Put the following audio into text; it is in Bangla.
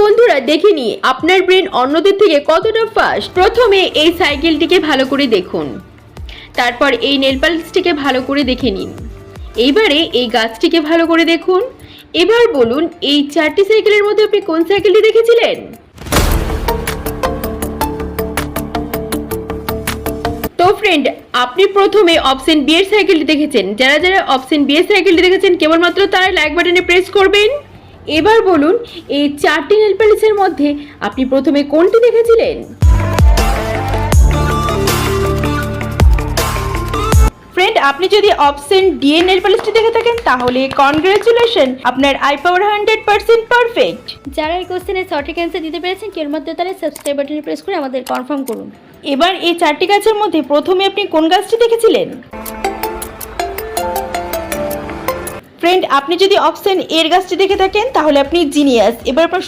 বন্ধুরা দেখে নিই আপনার ব্রেন অন্যদের থেকে কতটা ফাস্ট। প্রথমে এই সাইকেলটিকে ভালো করে দেখুন, তারপর এই নেল পালিশটিকে ভালো করে দেখে নিন, এইবারে এই গাছটিকে ভালো করে দেখুন। এবার বলুন এই 4টি সাইকেলের মধ্যে আপনি কোন সাইকেলটি দেখেছিলেন? তো ফ্রেন্ড, আপনি প্রথমে অপশন বি এর সাইকেলটি দেখেছেন। যারা যারা অপশন বি এর সাইকেলটি দেখেছেন কেবলমাত্র তারা লাইক বাটনে প্রেস করবেন। এবার বলুন এই 4টি নেল পালিশের মধ্যে আপনি প্রথমে কোনটি দেখেছিলেন? ফ্রেন্ড, আপনি যদি অপশন ডি এর নেল পালিশটি দেখে থাকেন তাহলে কনগ্রাচুলেশন, আপনার আই পাওয়ার 100% পারফেক্ট। যারা এই কোশ্চেনের সঠিক অ্যান্সার দিতে পেরেছেন কেবলমাত্র তারা সাবস্ক্রাইব বাটনে প্রেস করে আমাদের কনফার্ম করুন। এবার এই 4টি গাছের মধ্যে প্রথমে আপনি কোন গাছটি দেখেছিলেন? ফ্রেন্ড, আপনি যদি অপশন এর গাছটি দেখে থাকেন তাহলে আপনি জিনিয়াস। এবার আপনার